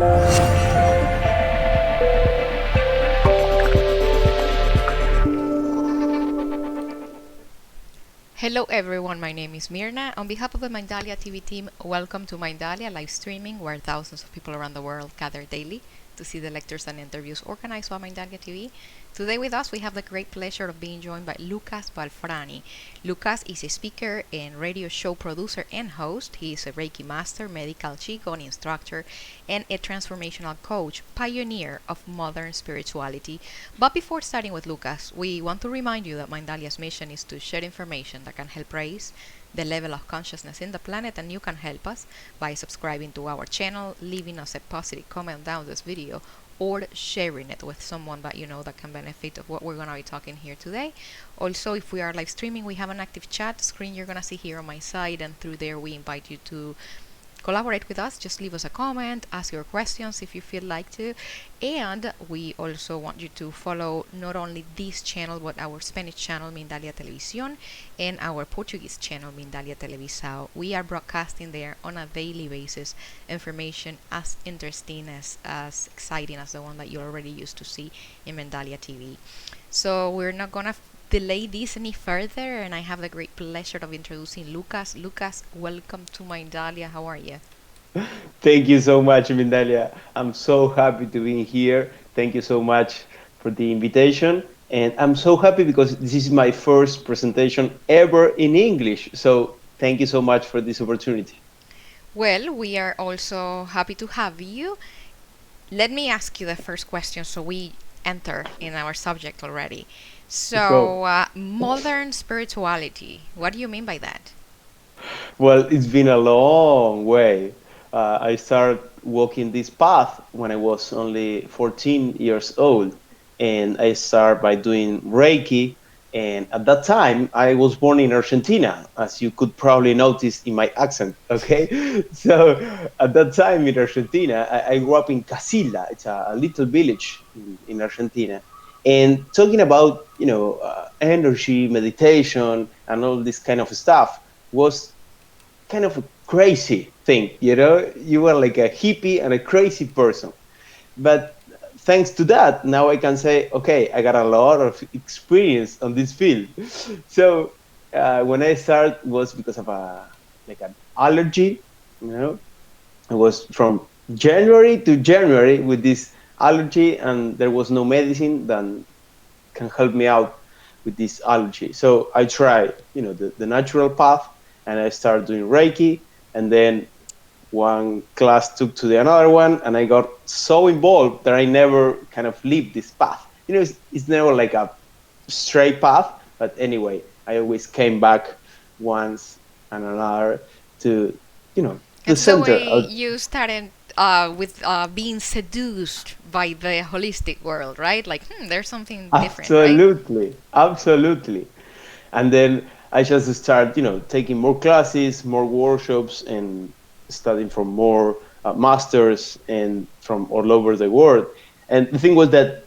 Hello everyone, my name is Mirna. On behalf of the Mindalia TV team, welcome to Mindalia live streaming, where thousands of people around the world gather daily to see the lectures and interviews organized by Mindalia TV. Today with us, we have the great pleasure of being joined by Lucas ValFrani. Lucas is a speaker and radio show producer and host. He is a Reiki Master, medical QiGong Instructor, and a transformational coach, pioneer of modern spirituality. But before starting with Lucas, we want to remind you that Mindalia's mission is to share information that can help raise the level of consciousness in the planet, and you can help us by subscribing to our channel, leaving us a positive comment down this video, or sharing it with someone that you know that can benefit of what we're going to be talking here today. Also, if we are live streaming, we have an active chat screen you're going to see here on my side, and through there we invite you to collaborate with us. Just leave us a comment, ask your questions if you feel like to, and we also want you to follow not only this channel but our Spanish channel Mindalia Televisión and our Portuguese channel Mindalia Televisao. We are broadcasting there on a daily basis information as interesting as exciting as the one that you're already used to see in Mindalia TV. So we're not gonna delay this any further, and I have the great pleasure of introducing Lucas. Lucas, welcome to Mindalia. How are you? Thank you so much, Mindalia. I'm so happy to be here. Thank you so much for the invitation. And I'm so happy because this is my first presentation ever in English. So thank you so much for this opportunity. Well, we are also happy to have you. Let me ask you the first question so we enter in our subject already. Let's go. So, modern spirituality, what do you mean by that? Well, it's been a long way. I started walking this path when I was only 14 years old, and I started by doing Reiki. And at that time, I was born in Argentina, as you could probably notice in my accent. Okay, so at that time in Argentina, I grew up in Casilla. It's a little village in Argentina. And talking about energy, meditation, and all this kind of stuff was kind of a crazy thing. You were like a hippie and a crazy person. But thanks to that, now I can say, okay, I got a lot of experience on this field. So when I started was because of an allergy. You know, it was from January to January with this allergy, and there was no medicine that can help me out with this allergy. So I tried, the natural path, and I started doing Reiki, and then one class took to the another one, and I got so involved that I never kind of leave this path. It's never like a straight path, but anyway, I always came back once and another to, the It's the center. way you started with being seduced by the holistic world, right? Like, there's something different, right? Absolutely, absolutely. And then I just start, taking more classes, more workshops, and studying from more masters and from all over the world. And the thing was that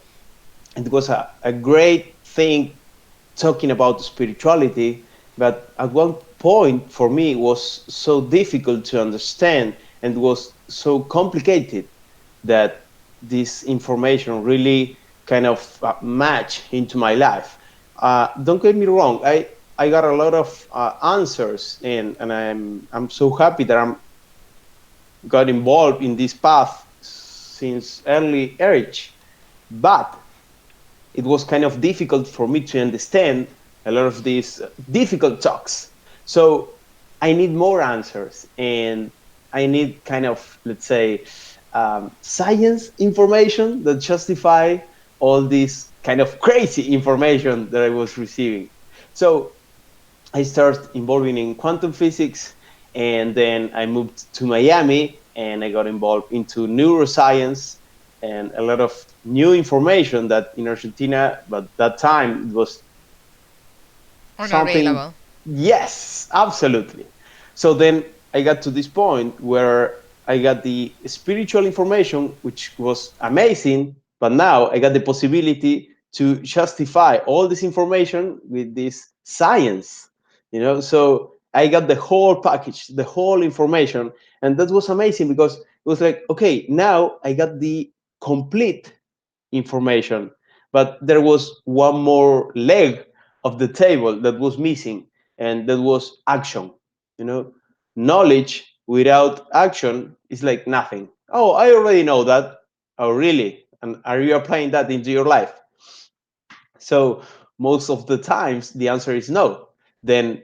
it was a great thing talking about spirituality, but at one point for me it was so difficult to understand and was so complicated that this information really kind of match into my life. Don't get me wrong, I got a lot of answers, and I'm so happy that I'm got involved in this path since early age. But it was kind of difficult for me to understand a lot of these difficult talks. So I need more answers, and I need kind of, let's say, science information that justify all this kind of crazy information that I was receiving. So I started involving in quantum physics, and then I moved to Miami, and I got involved into neuroscience and a lot of new information that in Argentina, but that time it was Or not something. available. Yes, absolutely. So then I got to this point where I got the spiritual information, which was amazing, but now I got the possibility to justify all this information with this science. So I got the whole package, the whole information, And that was amazing because it was like, okay, now I got the complete information, but there was one more leg of the table that was missing, and that was action. You know, knowledge without action is like nothing. Oh, I already know that. Oh, really? And are you applying that into your life? So most of the times the answer is no. Then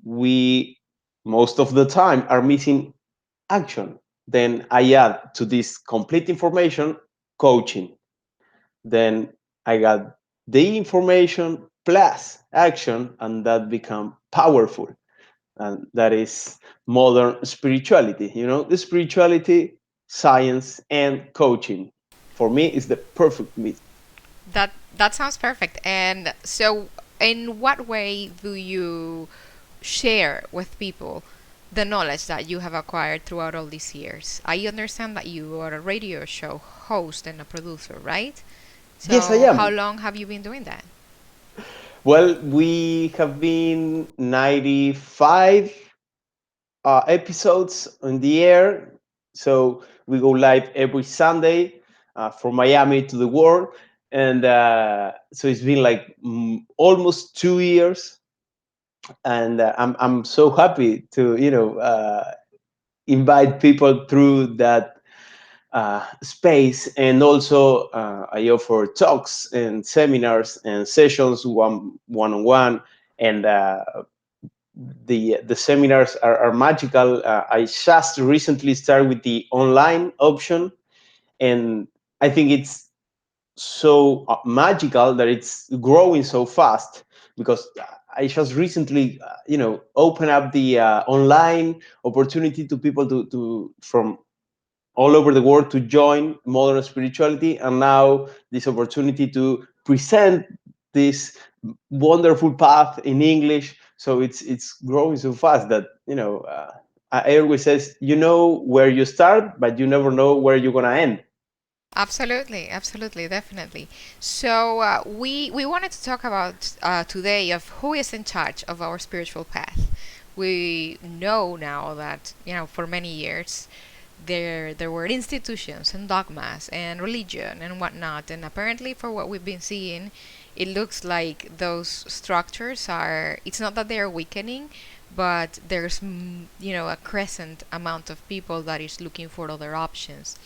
we most of the time are missing action. Then I add to this complete information coaching. Then I got the information plus action, and that become powerful. And that is modern spirituality. You know, the spirituality, science, and coaching. For me, is the perfect mix. That sounds perfect. And so, in what way do you share with people the knowledge that you have acquired throughout all these years? I understand that you are a radio show host and a producer, right? Yes, I So, how am. long have you been doing that? Well, we have been 95 episodes on the air. So we go live every Sunday from Miami to the world. And so it's been like almost 2 years. And I'm so happy to, invite people through that space. And also, I offer talks and seminars and sessions on one. And the seminars are magical. I just recently started with the online option, and I think it's so magical that it's growing so fast because I just recently, open up the online opportunity to people to from all over the world to join modern spirituality, and now this opportunity to present this wonderful path in English. So it's growing so fast that I always says, you know where you start, but you never know where you're gonna end. Absolutely, absolutely, definitely. So we wanted to talk about today of who is in charge of our spiritual path. We know now that for many years there were institutions and dogmas and religion and whatnot, and apparently for what we've been seeing, it looks like those structures are. It's not that they are weakening, but there's a crescent amount of people that is looking for other options.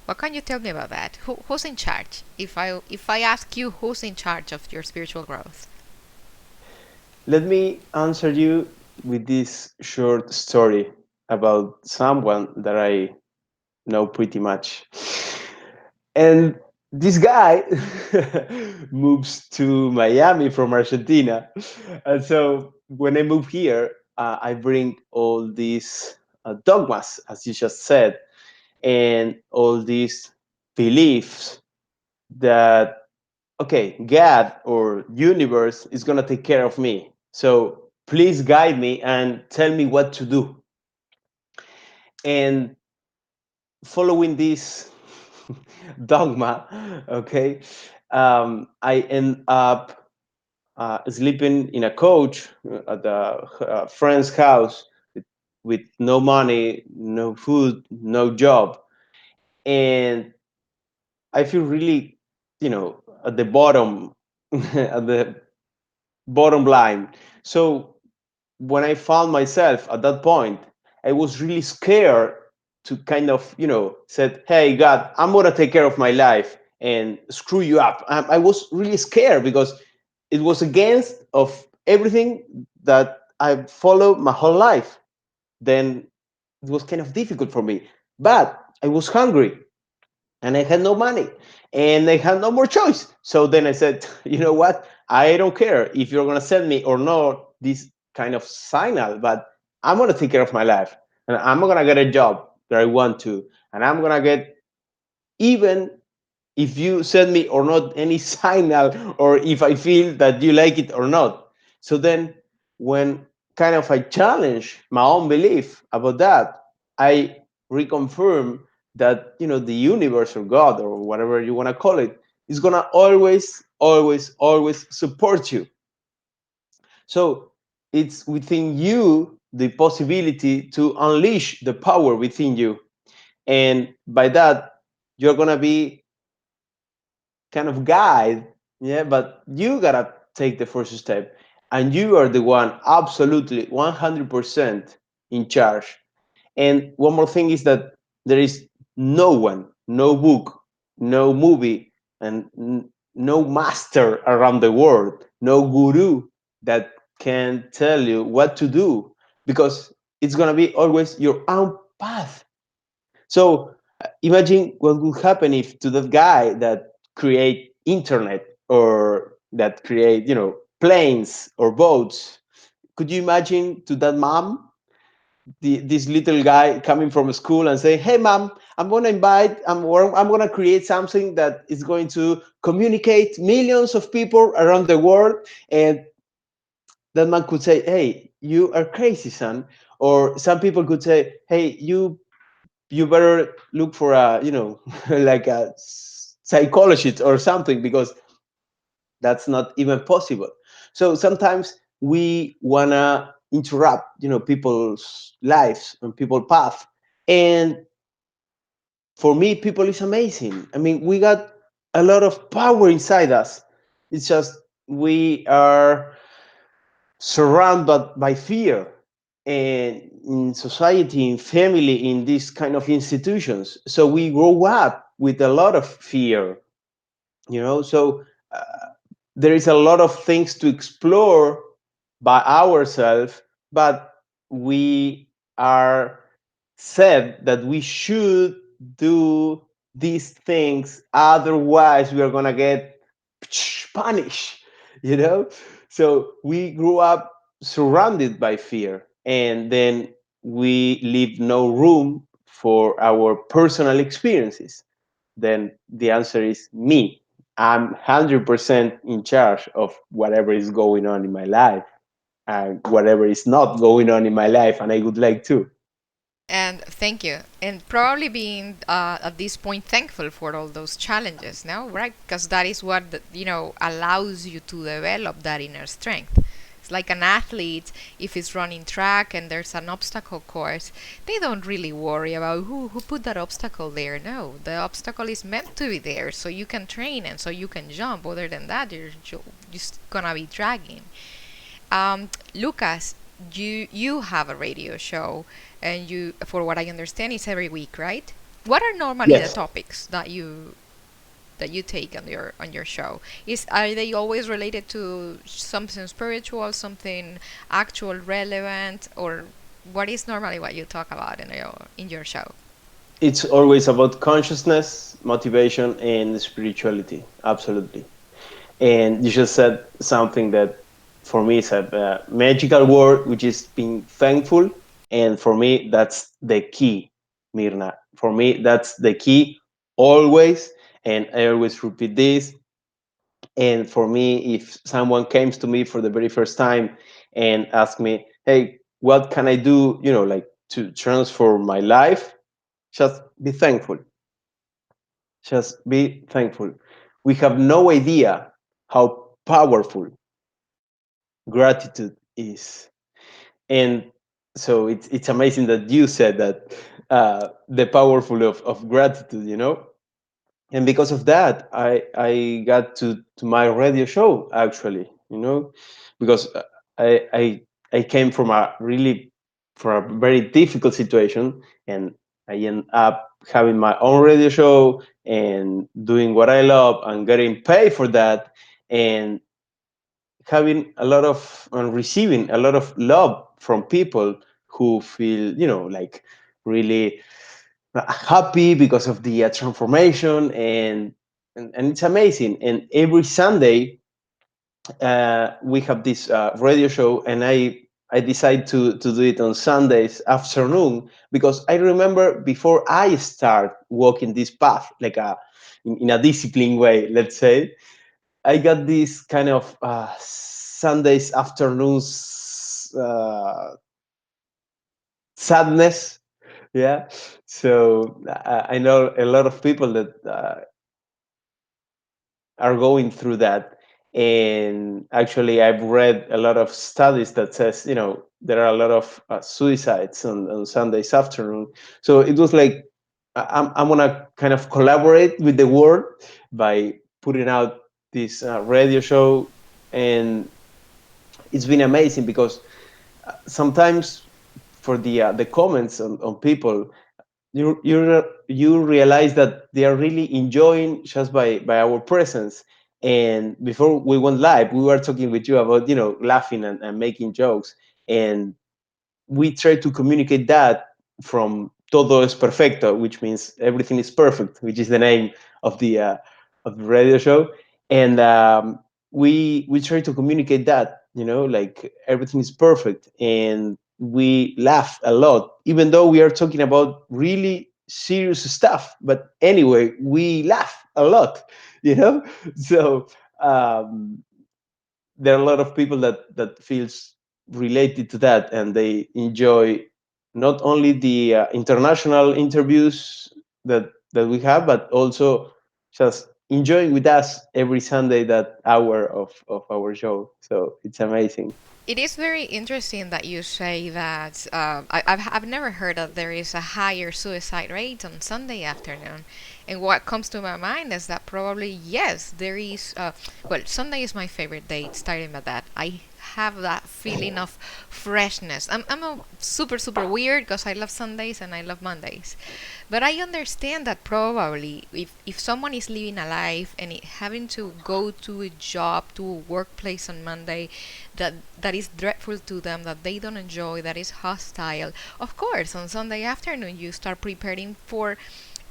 What can you tell me about that? Who's in charge? If I ask you who's in charge of your spiritual growth? Let me answer you with this short story about someone that I know pretty much. And this guy moves to Miami from Argentina. And so when I move here, I bring all these dogmas, as you just said, and all these beliefs that, okay, God or universe is going to take care of me. So please guide me and tell me what to do. And following this dogma, okay, I end up sleeping in a coach at a friend's house with no money, no food, no job. And I feel really, at the bottom, at the bottom line. So when I found myself at that point, I was really scared to kind of, said, hey, God, I'm going to take care of my life and screw you up. I was really scared because it was against of everything that I followed my whole life. Then it was kind of difficult for me. But I was hungry and I had no money and I had no more choice. So then I said, you know what? I don't care if you're gonna send me or not this kind of signal, but I'm gonna take care of my life and I'm gonna get a job that I want to, and I'm gonna get, even if you send me or not any signal, or if I feel that you like it or not. So then when kind of I challenge my own belief about that, I reconfirm that the universe or God or whatever you want to call it is gonna always, always, always support you. So it's within you the possibility to unleash the power within you. And by that, you're going to be kind of guide, yeah, but you got to take the first step. And you are the one absolutely 100% in charge. And one more thing is that there is no one, no book, no movie, and no master around the world, no guru that can tell you what to do, because it's going to be always your own path. So imagine what would happen if to that guy that create internet or that create, planes or boats. Could you imagine to that mom, this little guy coming from school and say, "Hey, mom, I'm going to create something that is going to communicate millions of people around the world." And that man could say, "Hey, you are crazy, son." Or some people could say, "Hey, you better look for a, like a psychologist or something, because that's not even possible." So sometimes we wanna interrupt, people's lives and people's path. And for me, people is amazing. I mean, we got a lot of power inside us. It's just we are surrounded by fear, and in society, in family, in these kind of institutions. So we grow up with a lot of fear, so uh, there is a lot of things to explore by ourselves, but we are said that we should do these things, otherwise we are going to get punished, you know so we grew up surrounded by fear, and then we leave no room for our personal experiences. Then the answer is me. I'm 100% in charge of whatever is going on in my life and whatever is not going on in my life, and I would like to. And thank you. And probably being at this point thankful for all those challenges, no? Right? Because that is what, allows you to develop that inner strength. It's like an athlete, if it's running track and there's an obstacle course, they don't really worry about who put that obstacle there. No, the obstacle is meant to be there so you can train and so you can jump. Other than that, you're just gonna be dragging. Lucas, you have a radio show, and you, for what I understand, it's every week, right? What are normally the Yes. topics that you take on your show? Are they always related to something spiritual, something actual, relevant, or what is normally what you talk about in your show? It's always about consciousness, motivation, and spirituality. Absolutely. And you just said something that for me is a magical word, which is being thankful. And for me, that's the key, Mirna. For me, that's the key always. And I always repeat this. And for me, if someone comes to me for the very first time and ask me, "Hey, what can I do, like to transform my life?" Just be thankful. Just be thankful. We have no idea how powerful gratitude is. And so it's amazing that you said that, the powerful of gratitude, and because of that, I got to my radio show, actually, because I came from a very difficult situation, and I end up having my own radio show and doing what I love and getting paid for that, and having a lot of and receiving a lot of love from people who feel, like really happy because of the transformation, and it's amazing. And every Sunday, we have this radio show, and I decide to do it on Sundays afternoon, because I remember before I start walking this path, like in a disciplined way, let's say, I got this kind of Sundays afternoons sadness. Yeah. So I know a lot of people that are going through that. And actually, I've read a lot of studies that says, there are a lot of suicides on Sundays afternoon. So it was like, I'm gonna kind of collaborate with the world by putting out this radio show. And it's been amazing because sometimes for the comments on people, you realize that they are really enjoying just by our presence. And before we went live, we were talking with you about laughing and making jokes, and we try to communicate that from todo es perfecto, which means everything is perfect, which is the name of the radio show. And we try to communicate that, like everything is perfect, and we laugh a lot, even though we are talking about really serious stuff. But anyway, we laugh a lot, you know. So um, there are a lot of people that feels related to that, and they enjoy not only the international interviews that we have, but also just enjoying with us every Sunday that hour of our show. So it's amazing. It is very interesting that you say that. I've never heard that there is a higher suicide rate on Sunday afternoon. And what comes to my mind is that probably, yes, there is. Well, Sunday is my favorite day, starting with that. I have that feeling of freshness. I'm a super, super weird because I love Sundays and I love Mondays. But I understand that probably if someone is living a life and having to go to a job, to a workplace on Monday, that is dreadful to them, that they don't enjoy, that is hostile, of course, on Sunday afternoon you start preparing for.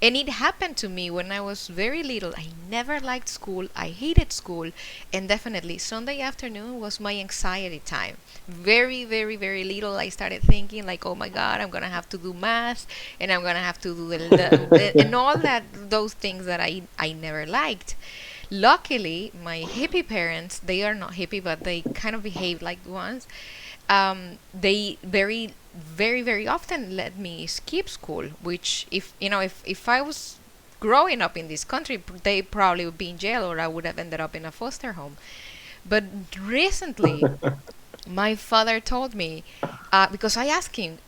And it happened to me when I was very little. I never liked school. I hated school. And definitely, Sunday afternoon was my anxiety time. Very, very, very little. I started thinking, like, oh my God, I'm going to have to do math. And I'm going to have to do and all that, those things that I never liked. Luckily, my hippie parents, they are not hippie, but they kind of behave like ones. They very, very often let me skip school, which if I was growing up in this country, they probably would be in jail or I would have ended up in a foster home. But recently, my father told me, because I asked him,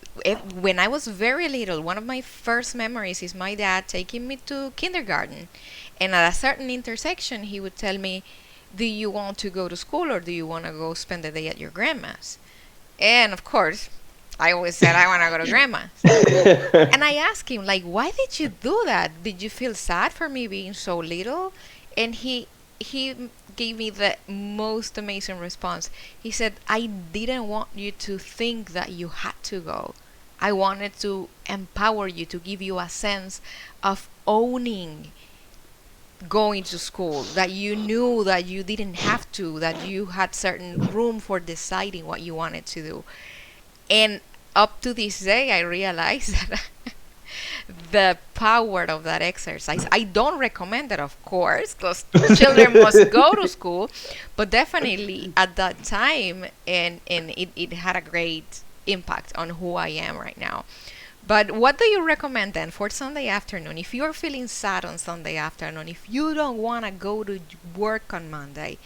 when I was very little, one of my first memories is my dad taking me to kindergarten. And at a certain intersection, he would tell me, do you want to go to school or do you want to go spend the day at your grandma's? And of course, I always said I want to go to grandma's. And I asked him, like, why did you do that? Did you feel sad for me being so little? And he gave me the most amazing response. He said, I didn't want you to think that you had to go. I wanted to empower you, to give you a sense of owning going to school, that you knew that you didn't have to, that you had certain room for deciding what you wanted to do. And up to this day, I realize that the power of that exercise. I don't recommend it, of course, because children must go to school, but definitely at that time, and it had a great impact on who I am right now. But what do you recommend then for Sunday afternoon? If you're feeling sad on Sunday afternoon, if you don't want to go to work on Monday,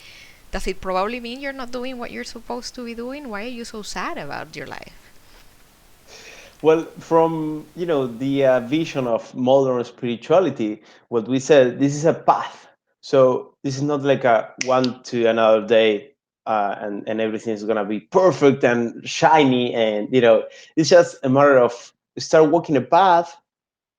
does it probably mean you're not doing what you're supposed to be doing? Why are you so sad about your life? Well, from the vision of modern spirituality, what we said, this is a path. So this is not like a one to another day, and everything is gonna be perfect and shiny, and it's just a matter of start walking a path,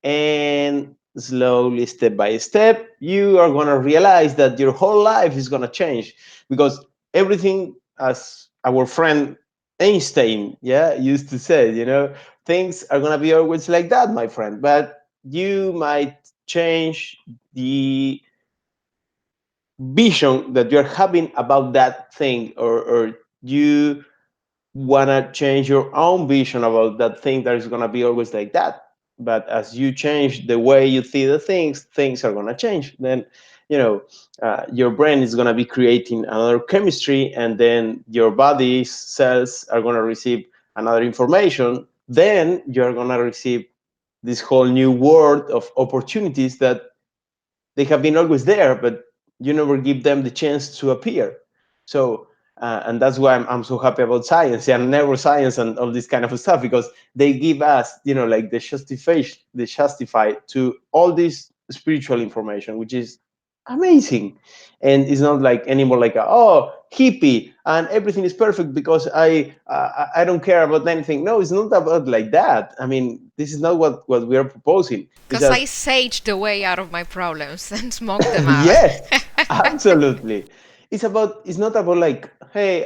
and slowly, step by step, you are going to realize that your whole life is going to change, because everything, as our friend Einstein, yeah, used to say, things are going to be always like that, my friend. But you might change the vision that you're having about that thing, or you want to change your own vision about that thing that is going to be always like that. But as you change the way you see the things are going to change. Then your brain is going to be creating another chemistry, and then your body's cells are going to receive another information. Then you're going to receive this whole new world of opportunities that they have been always there, but you never give them the chance to appear. So, and that's why I'm so happy about science and neuroscience and all this kind of stuff, because they give us, like the justify to all this spiritual information, which is amazing. And it's not like anymore like, oh, hippie and everything is perfect because I don't care about anything. No, it's not about like that. I mean, this is not what we are proposing. It's Because I just sage the way out of my problems and smoke them out. yes, absolutely. It's not about like, hey,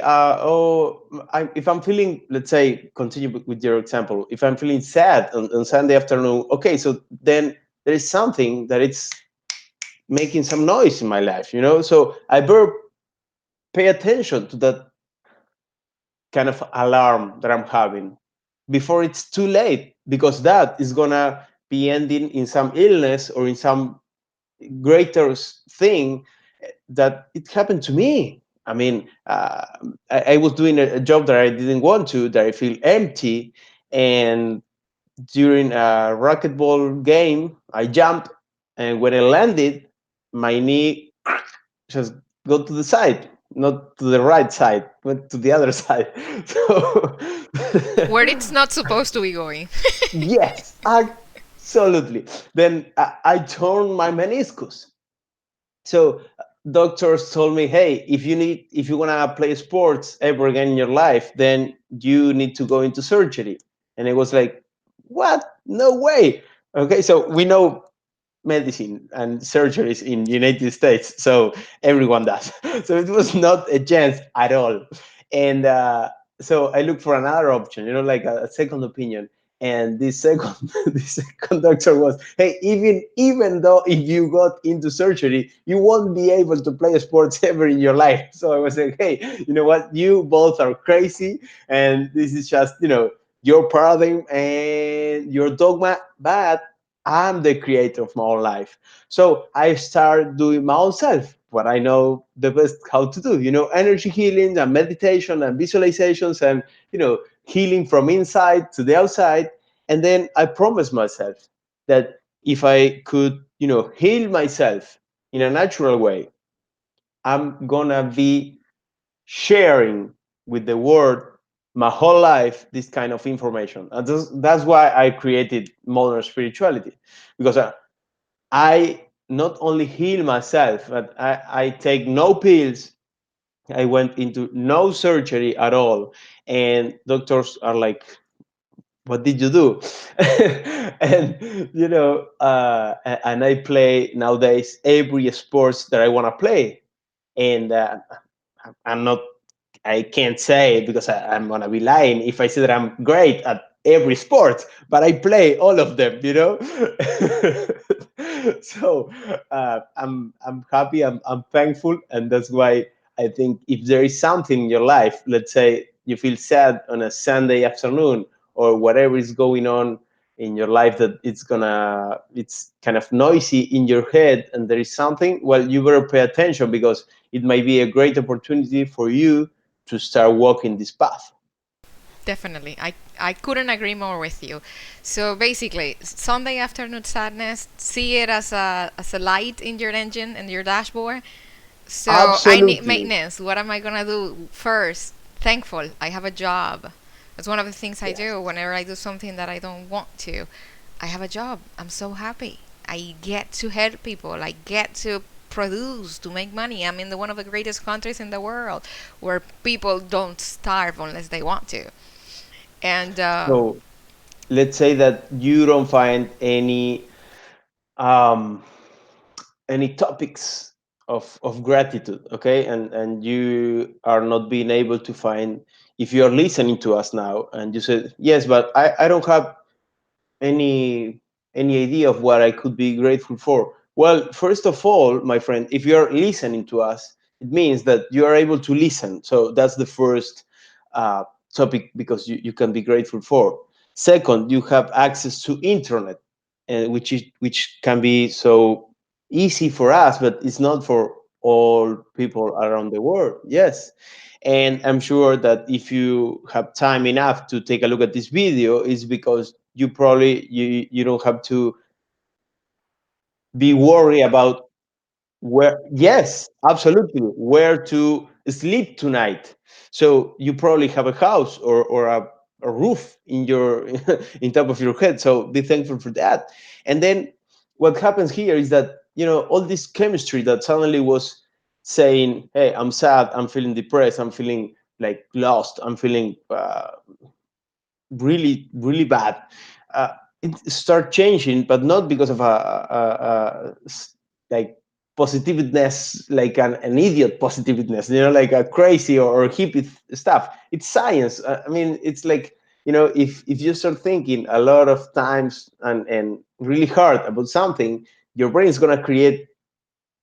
if I'm feeling, let's say, continue with your example, if I'm feeling sad on Sunday afternoon, okay, so then there is something that it's making some noise in my life. So I better pay attention to that kind of alarm that I'm having before it's too late, because that is gonna be ending in some illness or in some greater thing that it happened to me. I mean, I was doing a job that I didn't want to, that I feel empty. And during a racquetball game, I jumped, and when I landed, my knee just go to the side, not to the right side, went to the other side. So, Where it's not supposed to be going. yes, absolutely. Then I torn my meniscus. So doctors told me, hey, if you wanna play sports ever again in your life, then you need to go into surgery. And it was like, what? No way. Okay, so we know medicine and surgeries in United States, so everyone does. So it was not a chance at all. And so I looked for another option, like a second opinion. And this second this second doctor was, hey, even though if you got into surgery, you won't be able to play sports ever in your life. So I was like, hey, you know what? You both are crazy, and this is just your paradigm and your dogma, but I'm the creator of my own life. So I start doing my own self, what I know the best how to do, energy healing and meditation and visualizations and, healing from inside to the outside. And then I promised myself that if I could, heal myself in a natural way, I'm gonna be sharing with the world my whole life this kind of information. And that's why I created modern spirituality, because I not only heal myself, but I take no pills. I went into no surgery at all. And doctors are like, what did you do? And, and I play nowadays every sports that I want to play. And I'm not I can't say it because I'm gonna be lying if I say that I'm great at every sport, but I play all of them. So I'm happy, I'm thankful, and that's why I think if there is something in your life, let's say you feel sad on a Sunday afternoon or whatever is going on in your life, that it's kind of noisy in your head and there is something, well, you better pay attention, because it might be a great opportunity for you to start walking this path. Definitely. I couldn't agree more with you. So basically, Sunday afternoon sadness, see it as a light in your engine and your dashboard. So I need Absolutely. maintenance. What am I gonna do first? Thankful. I have a job. That's one of the things I Yes. do whenever I do something that I don't want to. I have a job. I'm so happy. I get to help people. I get to produce to make money. I'm in one of the greatest countries in the world where people don't starve unless they want to. And So let's say that you don't find um, any topics of gratitude, okay, and you are not being able to find, if you are listening to us now and you said yes, but I don't have any any idea of what I could be grateful for. Well, first of all, my friend, if you're listening to us, it means that you are able to listen. So that's the first uh, topic, because you can be grateful for. Second, you have access to internet, which can be so easy for us, but it's not for all people around the world. Yes. And I'm sure that if you have time enough to take a look at this video, is because you don't have to be worried about where, yes, absolutely, where to sleep tonight. So you probably have a house or a roof in your in top of your head. So be thankful for that. And then what happens here is that all this chemistry that suddenly was saying, "Hey, I'm sad. I'm feeling depressed. I'm feeling like lost. I'm feeling really really bad." uh, it start changing, but not because of like positiveness, like an idiot positiveness, like a crazy or hippie stuff. It's science. I mean, it's like, if you start thinking a lot of times and really hard about something, your brain is going to create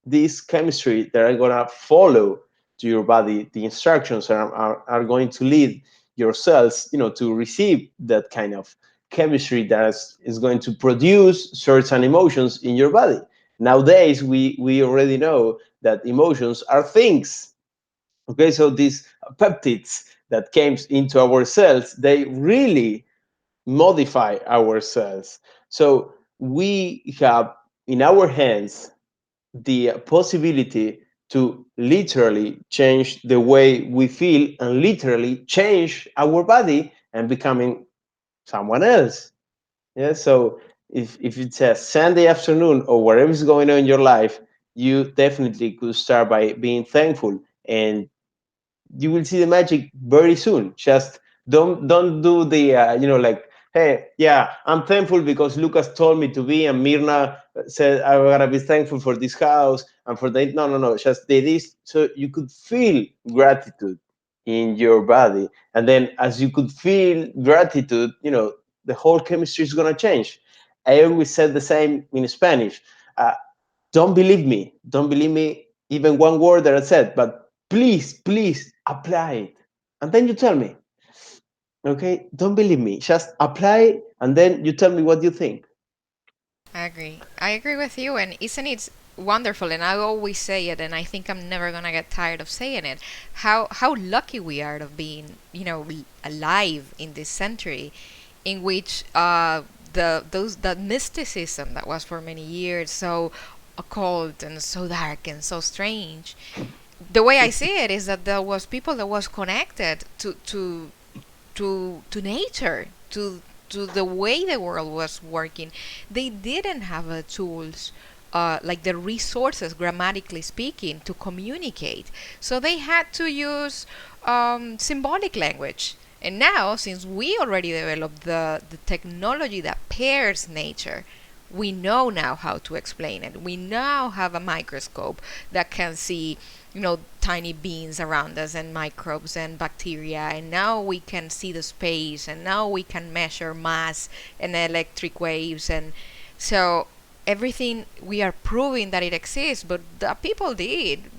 this chemistry that are going to follow to your body. The instructions are going to lead your cells, to receive that kind of chemistry that is going to produce certain emotions in your body. Nowadays, we already know that emotions are things. Okay, so these peptides that came into our cells, they really modify our cells. So we have in our hands the possibility to literally change the way we feel and literally change our body and becoming someone else. Yeah. So if it's a Sunday afternoon or whatever is going on in your life, you definitely could start by being thankful, and you will see the magic very soon. Just don't do the like, hey, yeah, I'm thankful because Lucas told me to be, and Mirna said I gotta be thankful for this house and for that. No, no, no. Just did this so you could feel gratitude in your body, and then as you could feel gratitude, the whole chemistry is gonna change. I always said the same in Spanish. Uh, don't believe me even one word that I said, but please apply it, and then you tell me. Okay, don't believe me, just apply, and then you tell me what you think. I agree. I agree with you, and isn't it wonderful? And I always say it, and I think I'm never gonna get tired of saying it. How lucky we are of being, alive in this century, in which that mysticism that was for many years so occult and so dark and so strange. The way I see it is that there was people that was connected to nature, to the way the world was working. They didn't have the tools, like the resources, grammatically speaking, to communicate. So they had to use symbolic language. And now, since we already developed the technology that pairs nature, we know now how to explain it. We now have a microscope that can see, tiny beings around us and microbes and bacteria, and now we can see the space, and now we can measure mass and electric waves, and so everything we are proving that it exists, but the people did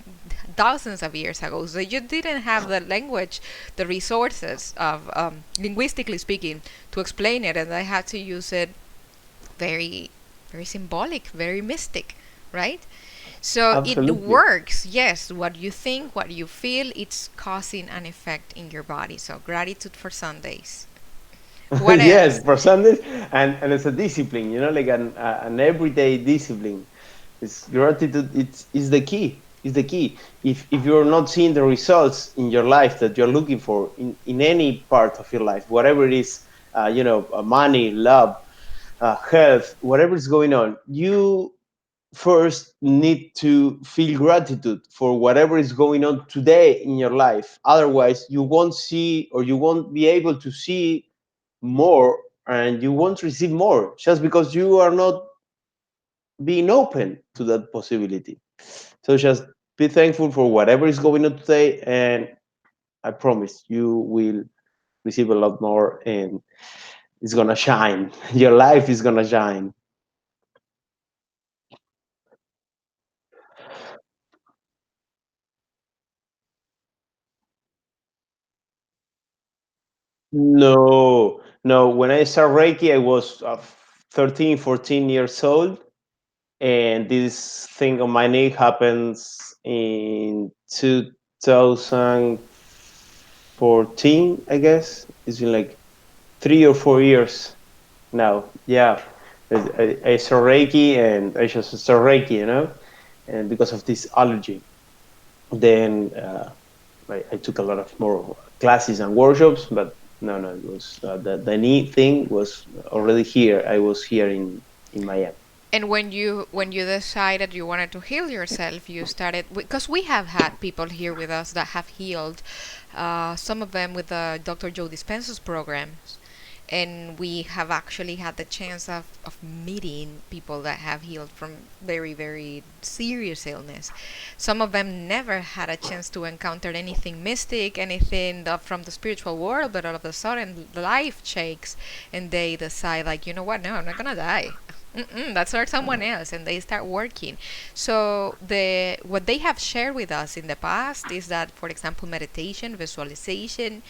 thousands of years ago. So you didn't have the language, the resources of, linguistically speaking, to explain it, and I had to use it very, very symbolic, very mystic, right? So it Absolutely. works, yes. What you think, what you feel, it's causing an effect in your body. So gratitude for Sundays. What Yes, else? for Sundays, and it's a discipline, like an everyday discipline. It's gratitude. It's the key. Is the key. If you're not seeing the results in your life that you're looking for in any part of your life, whatever it is, money, love, health, whatever is going on, you first need to feel gratitude for whatever is going on today in your life. Otherwise, you won't see, or you won't be able to see more, and you won't receive more just because you are not being open to that possibility. So just be thankful for whatever is going on today, and I promise you will receive a lot more, and it's gonna shine. Your life is gonna shine. No, no. When I started Reiki, I was 13, 14 years old, and this thing on my knee happens in 2014, I guess. It's been like 3 or 4 years now. Yeah, I saw Reiki, and I just saw Reiki, and because of this allergy, then. I took a lot of more classes and workshops, but no, it was the knee thing was already here. I was here in Miami. And when you decided you wanted to heal yourself, you started because we have had people here with us that have healed, some of them with the Dr. Joe Dispenza's programs, and we have actually had the chance of meeting people that have healed from very, very serious illness. Some of them never had a chance to encounter anything mystic, anything from the spiritual world, but all of a sudden life shakes and they decide, like, you know what, no, I'm not gonna die. That's for someone else, and they start working. So what they have shared with us in the past is that, for example, meditation, visualization,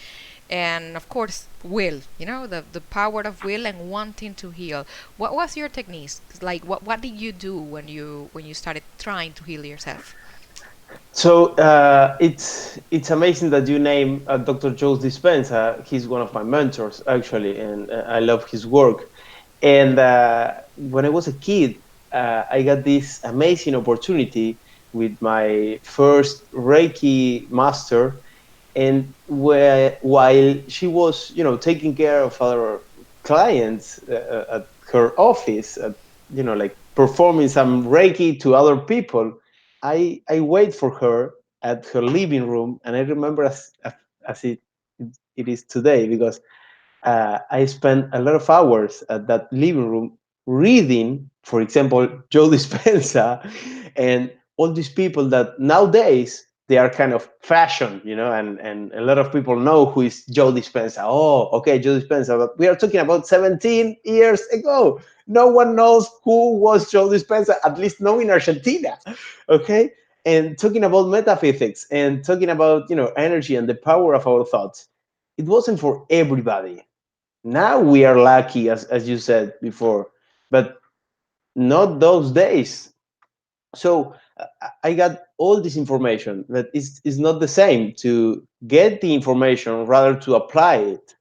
and of course will, the power of will and wanting to heal. What was your techniques like? What did you do when you started trying to heal yourself? So it's amazing that you name Dr. Joe Dispenza. He's one of my mentors actually, and I love his work. And when I was a kid, I got this amazing opportunity with my first Reiki Master, and while she was, taking care of other clients at her office, like performing some Reiki to other people, I wait for her at her living room, and I remember as it is today because I spent a lot of hours at that living room reading, for example, Joe Dispenza and all these people that nowadays they are kind of fashion, and a lot of people know who is Joe Dispenza. Oh, okay, Joe Dispenza. But we are talking about 17 years ago. No one knows who was Joe Dispenza, at least no in Argentina. Okay. And talking about metaphysics and talking about, energy and the power of our thoughts, it wasn't for everybody. Now we are lucky, as you said before, but not those days. So I got all this information, but it's not the same to get the information rather to apply it.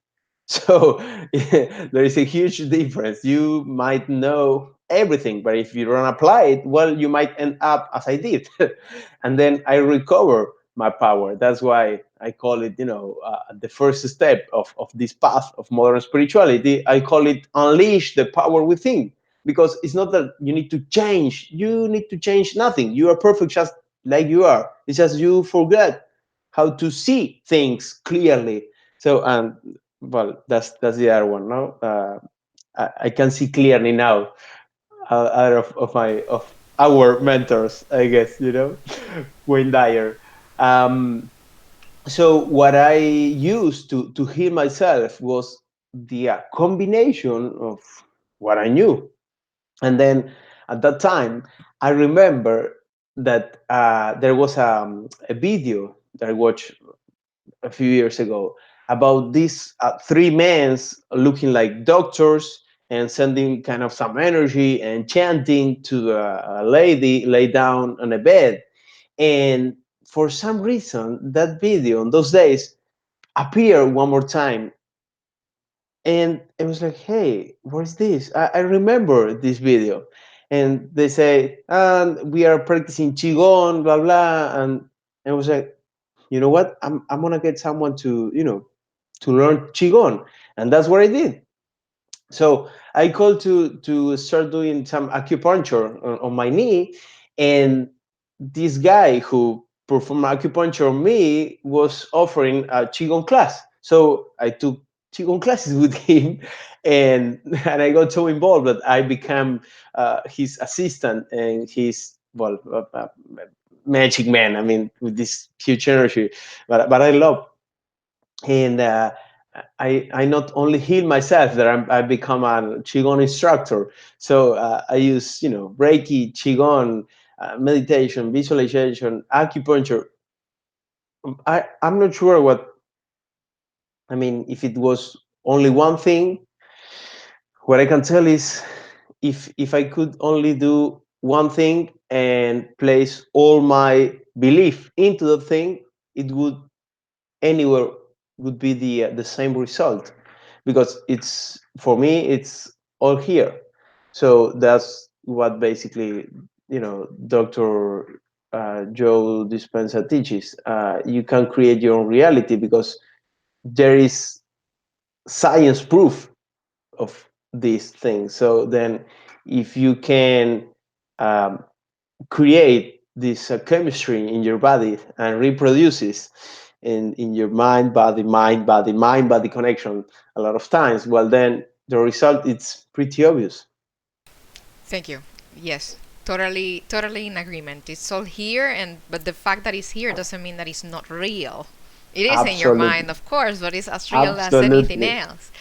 So there is a huge difference. You might know everything, but if you don't apply it, well, you might end up as I did. And then I recover my power. That's why I call it, the first step of this path of modern spirituality. I call it unleash the power within, because it's not that you need to change. You need to change nothing. You are perfect just like you are. It's just you forget how to see things clearly. So, well, that's the other one. No, I can see clearly now out of our mentors, I guess, Wayne Dyer. Um, so what I used to heal myself was the combination of what I knew, and then at that time, I remember that there was a video that I watched a few years ago about these three men looking like doctors and sending kind of some energy and chanting to a lady lay down on a bed. And for some reason, that video on those days appeared one more time. And it was like, hey, what's this? I remember this video. And they say, we are practicing Qigong, blah, blah. And it was like, you know what? I'm gonna get someone to learn qigong, and that's what I did. So I called to start doing some acupuncture on my knee, and this guy who performed acupuncture on me was offering a qigong class. So I took qigong classes with him, and I got so involved that I became his assistant and his magic man. I mean, with this huge energy, but I love. And I not only heal myself, that I become a qigong instructor. So I use Reiki, qigong, meditation, visualization, acupuncture. I'm not sure what I mean. If it was only one thing, what I can tell is, if I could only do one thing and place all my belief into the thing, it would anywhere would be the same result, because it's for me it's all here. So that's what basically Dr. Joe Dispenza teaches. You can create your own reality because there is science proof of these things. So then, if you can um, create this chemistry in your body and reproduces in your mind body connection a lot of times, well, then the result is pretty obvious. Thank you. Yes, totally in agreement. It's all here, and but the fact that it's here doesn't mean that it's not real. It is in your mind, Absolutely. of course, but it's as real as anything Absolutely. else.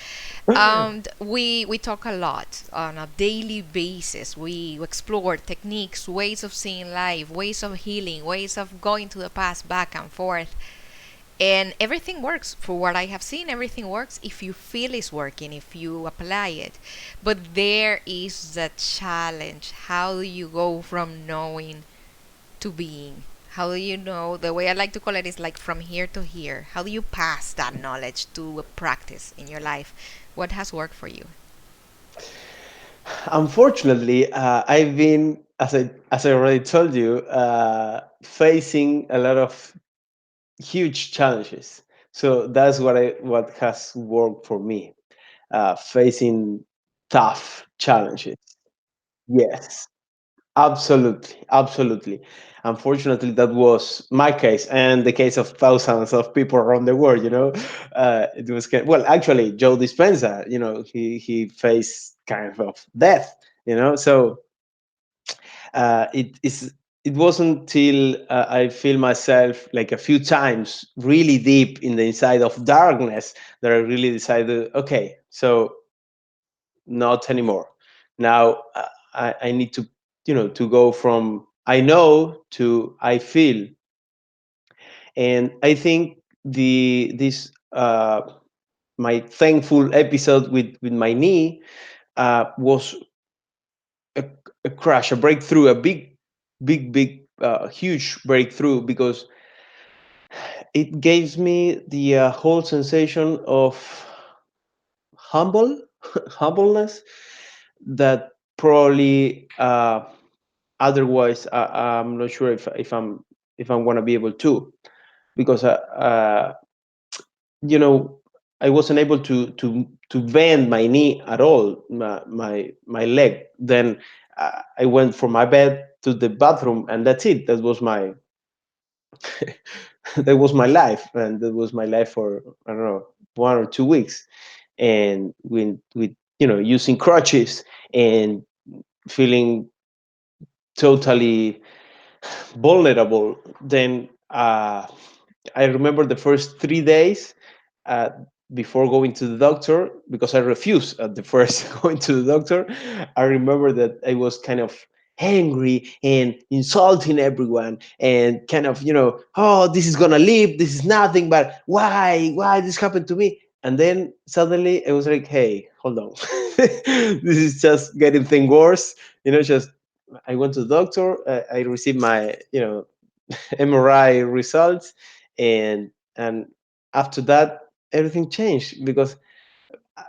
We talk a lot on a daily basis. We explore techniques, ways of seeing life, ways of healing, ways of going to the past, back and forth. And everything works. For what I have seen, everything works if you feel it's working, if you apply it. But there is the challenge. How do you go from knowing to being? How do you know? The way I like to call it is like from here to here. How do you pass that knowledge to a practice in your life? What has worked for you? Unfortunately, I've been, as I already told you, facing a lot of huge challenges. So that's what has worked for me. Facing tough challenges. Yes, absolutely, absolutely. Unfortunately, that was my case and the case of thousands of people around the world. It was well, actually, Joe Dispenza. He faced kind of death. So it wasn't till I feel myself like a few times really deep in the inside of darkness that I really decided, okay, so not anymore. Now I need to, to go from I know to I feel, and I think this my thankful episode with my knee was a, a crash, a breakthrough, a big, huge breakthrough because it gives me the whole sensation of humble, humbleness that probably otherwise I'm not sure if I'm gonna be able to because you know I wasn't able to bend my knee at all, my leg. Then I went from my bed to the bathroom, and that's it. That was my that was my life, and that was my life for I don't know 1 or 2 weeks, and with using crutches and feeling totally vulnerable. Then I remember the first 3 days uh, before going to the doctor because I refused at the first going to the doctor. I remember that I was kind of angry and insulting everyone and kind of oh, this is gonna leave, this is nothing, but why this happened to me? And then suddenly it was like, hey, hold on, this is just getting things worse. Just I went to the doctor, I received my MRI results, and after that everything changed because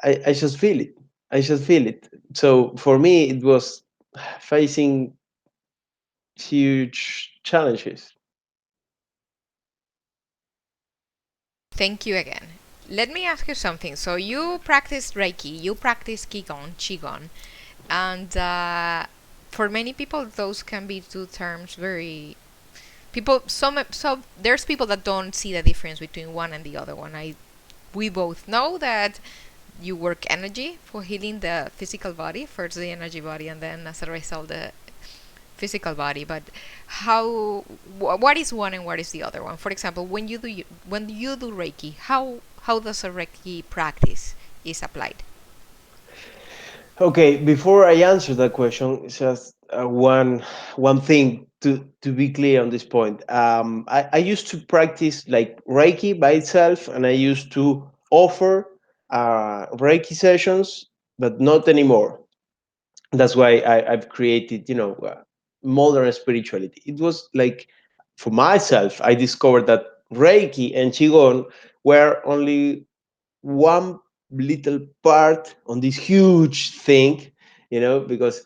I just feel it. I just feel it. So for me, it was facing huge challenges. Thank you again. Let me ask you something. So you practice Reiki, you practice Qigong, and for many people, those can be two terms very people. So there's people that don't see the difference between one and the other one. We both know that you work energy for healing the physical body, first the energy body, and then as a result the physical body. But what is one and what is the other one? For example, when you do Reiki, how does a Reiki practice is applied? Okay, before I answer that question, just one thing to be clear on this point. I used to practice like Reiki by itself, and I used to offer Reiki sessions, but not anymore. That's why I've created, modern spirituality. It was like for myself, I discovered that Reiki and Qigong were only one little part on this huge thing, because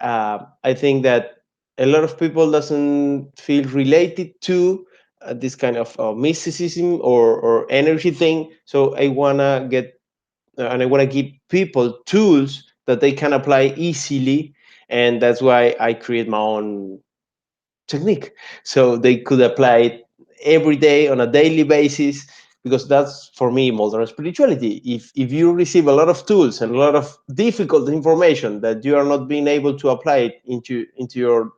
I think that. a lot of people doesn't feel related to this kind of mysticism or energy thing. So I wanna get and I wanna give people tools that they can apply easily, and that's why I create my own technique, so they could apply it every day on a daily basis, because that's for me modern spirituality. If you receive a lot of tools and a lot of difficult information that you are not being able to apply it into your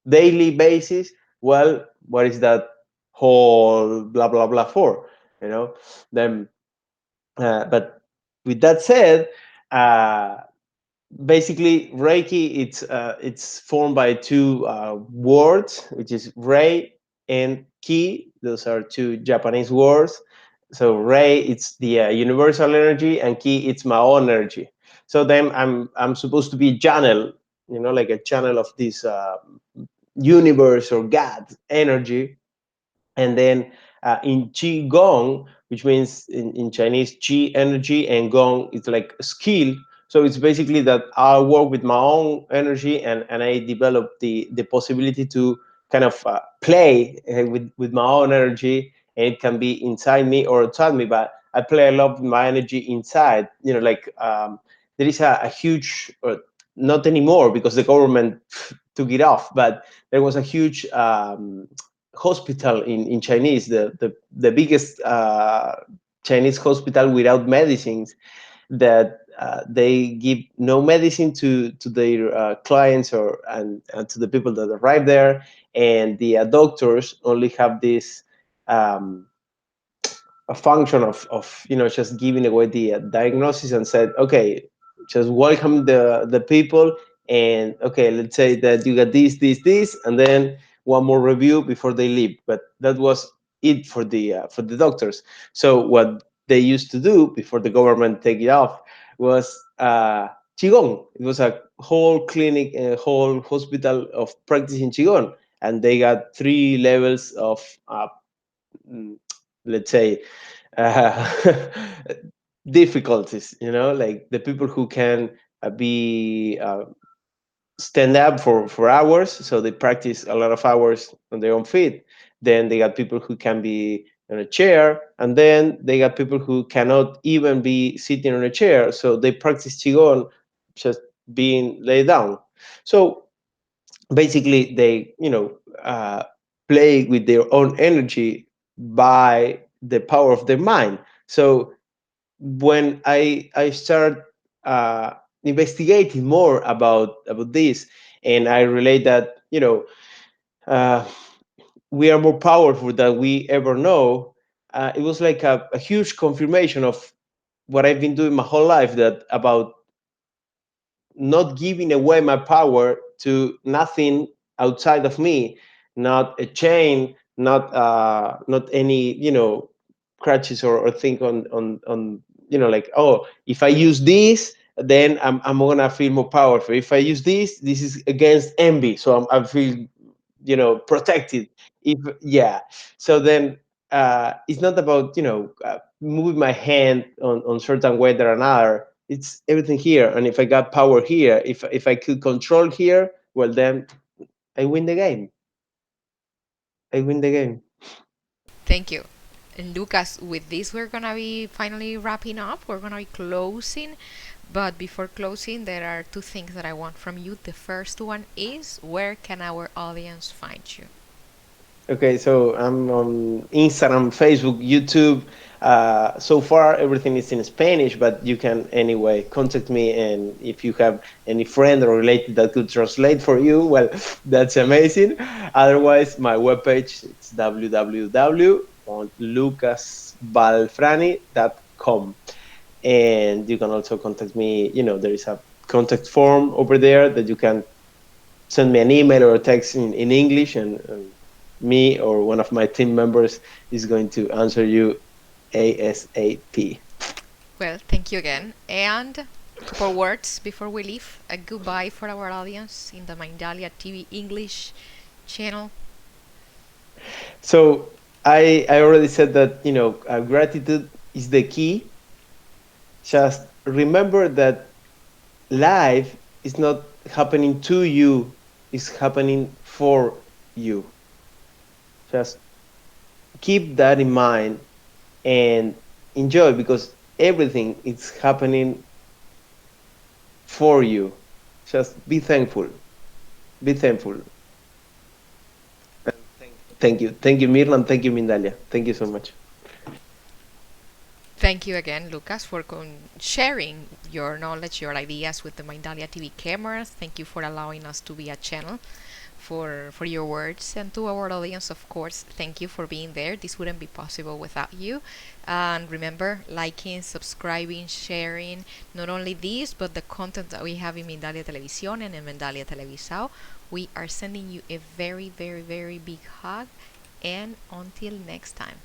daily basis, well, what is that whole blah blah blah for, you know? Then but with that said, uh, basically Reiki, it's formed by two words, which is Rei and Ki. Those are two Japanese words. So Rei, it's the universal energy, and Ki, it's my own energy. So then I'm supposed to be a channel, like a channel of this universe or God energy. And then in qigong, which means in Chinese qi energy, and gong it's like skill. So it's basically that I work with my own energy, and I develop the possibility to kind of play with my own energy, and it can be inside me or outside me, but I play a lot with my energy inside. Like there is a huge not anymore because the government took it off, but there was a huge hospital in Chinese, the biggest Chinese hospital without medicines, that they give no medicine to their clients and to the people that arrive there, and the doctors only have this um, a function of just giving away the diagnosis, and said, okay, just welcome the people, and okay, let's say that you got this, and then one more review before they leave. But that was it for the doctors. So what they used to do before the government take it off was qigong. It was a whole clinic, a whole hospital of practicing qigong, and they got three levels of mm, let's say uh, difficulties, like the people who can be stand up for hours, so they practice a lot of hours on their own feet. Then they got people who can be in a chair, and then they got people who cannot even be sitting on a chair, so they practice qigong just being laid down. So basically they play with their own energy by the power of their mind. So when I start uh, investigating more about this, and I relate that uh, we are more powerful than we ever know, it was like a huge confirmation of what I've been doing my whole life, that about not giving away my power to nothing outside of me, not a chain, not any crutches or thing on like, oh, if I use this, then I'm gonna feel more powerful. If I use this is against envy, so I feel protected. If yeah, so then it's not about moving my hand on certain way or another. It's everything here, and if I got power here, if I could control here, well, then I win the game. I win the game. Thank you. And Lucas, with this, we're gonna be finally wrapping up. We're gonna be closing. But before closing, there are two things that I want from you. The first one is, where can our audience find you? Okay, so I'm on Instagram, Facebook, YouTube. So far, everything is in Spanish, but you can anyway contact me. And if you have any friend or related that could translate for you, well, that's amazing. Otherwise, my webpage, it's www.lucasvalfrani.com. And you can also contact me. There is a contact form over there that you can send me an email or a text in English, and me or one of my team members is going to answer you ASAP. Well, thank you again. And a couple words before we leave. A goodbye for our audience in the Mindalia TV English channel. So I already said that gratitude is the key. Just remember that life is not happening to you. is happening for you. Just keep that in mind and enjoy, because everything is happening for you. Just be thankful. Be thankful. Thank you. Thank you, Mirna, and thank you, Mindalia. Thank you so much. Thank you again, Lucas, for sharing your knowledge, your ideas with the Mindalia TV cameras. Thank you for allowing us to be a channel for your words. And to our audience, of course, thank you for being there. This wouldn't be possible without you. And remember, liking, subscribing, sharing, not only this, but the content that we have in Mindalia Televisión and in Mindalia Televisao. We are sending you a very, very, very big hug. And until next time.